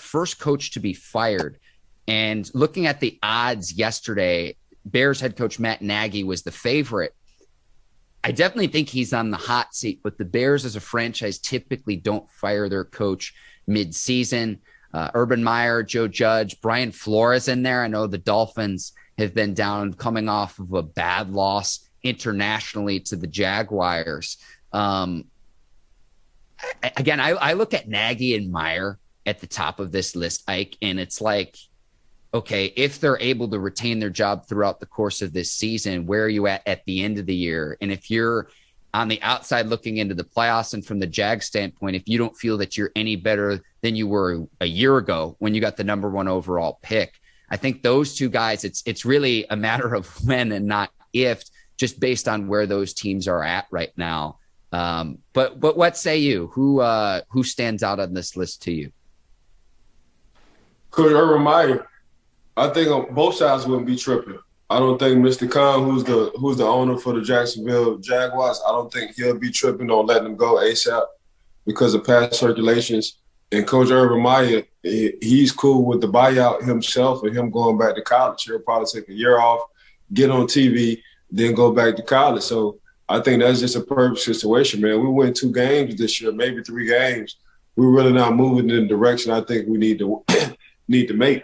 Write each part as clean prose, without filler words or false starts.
first coach to be fired. And looking at the odds yesterday, Bears head coach Matt Nagy was the favorite. I definitely think he's on the hot seat, but the Bears as a franchise typically don't fire their coach mid-season. Urban Meyer, Joe Judge, Brian Flores in there. I know the Dolphins have been down coming off of a bad loss internationally to the Jaguars. Again, I look at Nagy and Meyer at the top of this list, Ike, and it's like, okay, if they're able to retain their job throughout the course of this season, where are you at the end of the year? And if you're on the outside looking into the playoffs and from the Jag standpoint, if you don't feel that you're any better than you were a year ago when you got the number 1 overall pick, I think those two guys, it's really a matter of when and not if, just based on where those teams are at right now. But what say you? Who stands out on this list to you? Coach Urban Meyer. I think on both sides wouldn't be tripping. I don't think Mr. Khan, who's the owner for the Jacksonville Jaguars, I don't think he'll be tripping on letting them go ASAP because of past circulations. And Coach Urban Meyer, he's cool with the buyout himself and him going back to college. He'll probably take a year off, get on TV, then go back to college. So I think that's just a perfect situation, man. We win 2 games this year, maybe 3 games. We're really not moving in the direction I think we need to make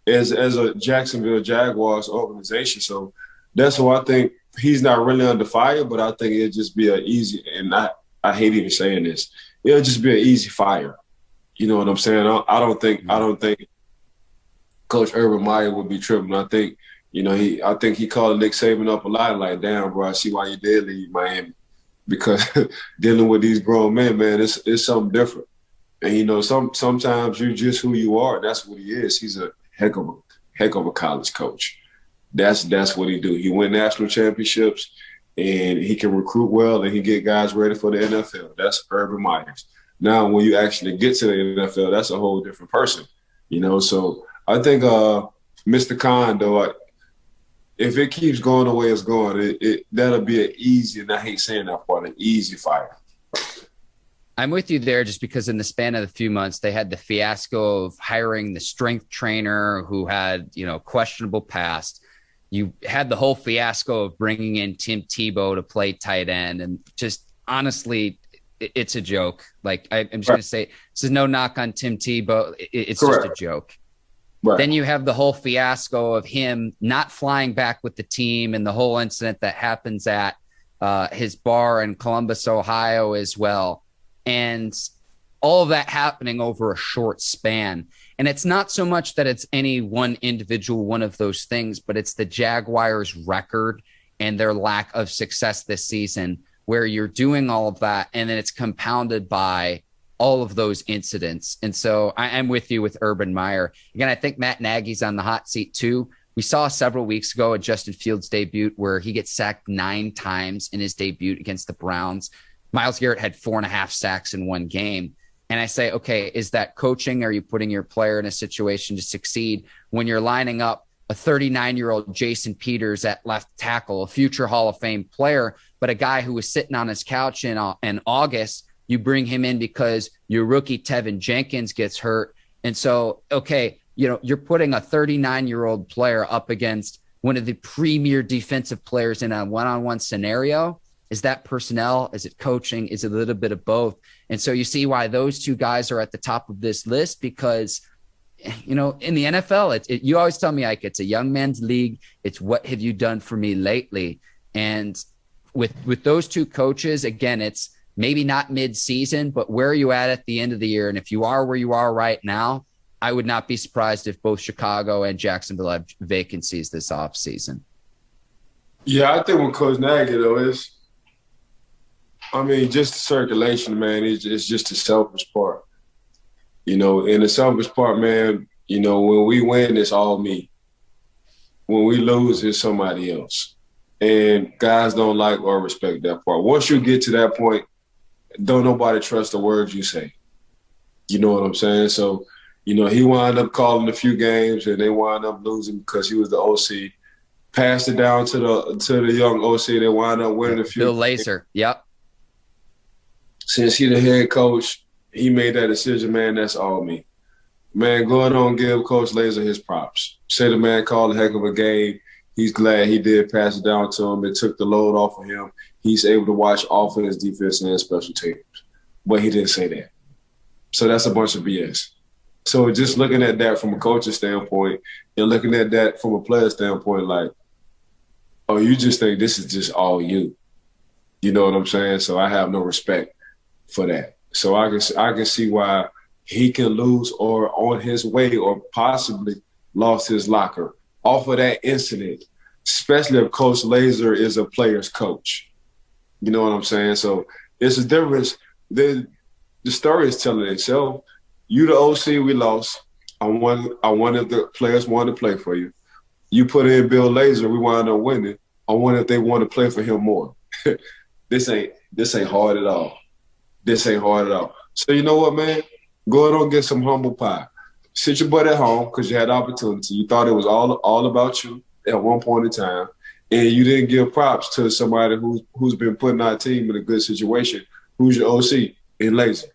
as a Jacksonville Jaguars organization. So that's why I think he's not really under fire, but I think it'll just be an easy, and I hate even saying this, it'll just be an easy fire. You know what I'm saying? I don't think Coach Urban Meyer would be tripping. I think, I think he called Nick Saban up a lot, like, damn, bro, I see why you did leave Miami. Because dealing with these grown men, man, it's something different. And, sometimes you're just who you are. That's what he is. He's a heck of a college coach. That's what he do. He win national championships, and he can recruit well, and he get guys ready for the NFL. That's Urban Meyer. Now, when you actually get to the NFL, that's a whole different person, So I think Mr. Khan, though, if it keeps going the way it's going, that'll be an easy, and I hate saying that part, an easy fire. I'm with you there just because in the span of a few months, they had the fiasco of hiring the strength trainer who had, questionable past. You had the whole fiasco of bringing in Tim Tebow to play tight end. And just honestly, it's a joke. Like, I'm just going to say, this is no knock on Tim Tebow. It's Correct. Just a joke. Right. Then you have the whole fiasco of him not flying back with the team and the whole incident that happens at his bar in Columbus, Ohio as well. And all of that happening over a short span. And it's not so much that it's any one individual, one of those things, but it's the Jaguars' record and their lack of success this season, where you're doing all of that and then it's compounded by all of those incidents. And so I'm with you with Urban Meyer. Again, I think Matt Nagy's on the hot seat too. We saw several weeks ago a Justin Fields debut where he gets sacked 9 times in his debut against the Browns. Myles Garrett had 4.5 sacks in one game. And I say, okay, is that coaching? Are you putting your player in a situation to succeed when you're lining up a 39-year-old Jason Peters at left tackle, a future Hall of Fame player, but a guy who was sitting on his couch in August, you bring him in because your rookie Tevin Jenkins gets hurt. And so, okay, you're putting a 39-year-old player up against one of the premier defensive players in a one-on-one scenario. Is that personnel? Is it coaching? Is it a little bit of both? And so you see why those two guys are at the top of this list because, in the NFL, you always tell me, like, it's a young man's league. It's what have you done for me lately? And with those two coaches, again, it's maybe not mid-season, but where are you at the end of the year? And if you are where you are right now, I would not be surprised if both Chicago and Jacksonville have vacancies this offseason. Yeah, I think with Coach Nagy, though, just the circulation, man, it's just the selfish part. In the selfish part, man, when we win, it's all me. When we lose, it's somebody else. And guys don't like or respect that part. Once you get to that point, don't nobody trust the words you say. You know what I'm saying? So, he wound up calling a few games and they wound up losing because he was the OC. Passed it down to the young OC. They wound up winning a few. Bill Lazor, yep. Since he the head coach, he made that decision, man, that's all me. Man, go ahead on give Coach Laser his props. Say the man called a heck of a game. He's glad he did pass it down to him. It took the load off of him. He's able to watch offense, defense, and special teams. But he didn't say that. So that's a bunch of BS. So just looking at that from a coach's standpoint and looking at that from a player standpoint, like, oh, you just think this is just all you. You know what I'm saying? So I have no respect for that. So I can see why he can lose or on his way or possibly lost his locker off of that incident, especially if Coach Laser is a player's coach. You know what I'm saying? So it's a difference. The story is telling itself. You the OC, we lost. I wanted the players wanted to play for you. You put in Bill Laser, we wound up winning. I wonder if they want to play for him more. This ain't hard at all. This ain't hard at all. So you know what, man? Go ahead and get some humble pie. Sit your butt at home because you had opportunity. You thought it was all about you at one point in time, and you didn't give props to somebody who's been putting our team in a good situation, who's your OC in Laser.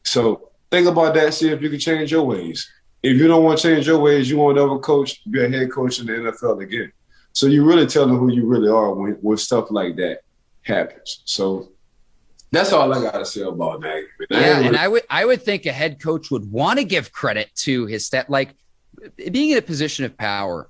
So think about that. See if you can change your ways. If you don't want to change your ways, you won't ever be a head coach in the NFL again. So you really tell them who you really are when stuff like that happens. So that's all I got to say about that. Yeah, and I would think a head coach would want to give credit to his staff. Like being in a position of power,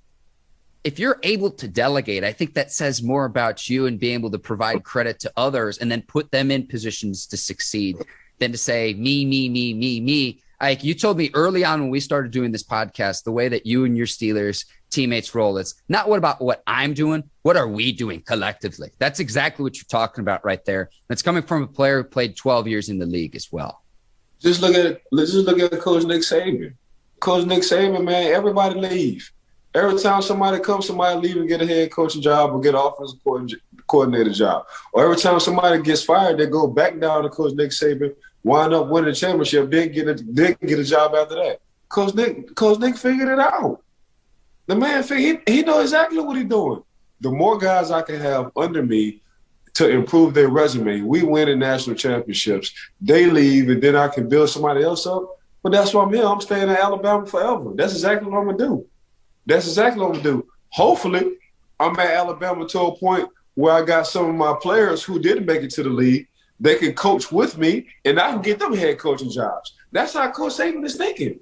if you're able to delegate, I think that says more about you and being able to provide credit to others and then put them in positions to succeed than to say me. Like you told me early on when we started doing this podcast, the way that you and your Steelers teammates roll, it's not what I'm doing. What are we doing collectively? That's exactly what you're talking about right there. That's coming from a player who played 12 years in the league as well. Let's just look at Coach Nick Saban. Coach Nick Saban, man, everybody leave. Every time somebody comes, somebody leave and get a head coaching job or get an offensive coordinator job. Or every time somebody gets fired, they go back down to Coach Nick Saban, wind up winning the championship, then get a job after that. Coach Nick figured it out. The man figured he knows exactly what he's doing. The more guys I can have under me to improve their resume, we win in national championships. They leave, and then I can build somebody else up. But that's why I'm here. I'm staying in Alabama forever. That's exactly what I'm gonna do. Hopefully, I'm at Alabama to a point where I got some of my players who didn't make it to the league. They can coach with me, and I can get them head coaching jobs. That's how Coach Saban is thinking.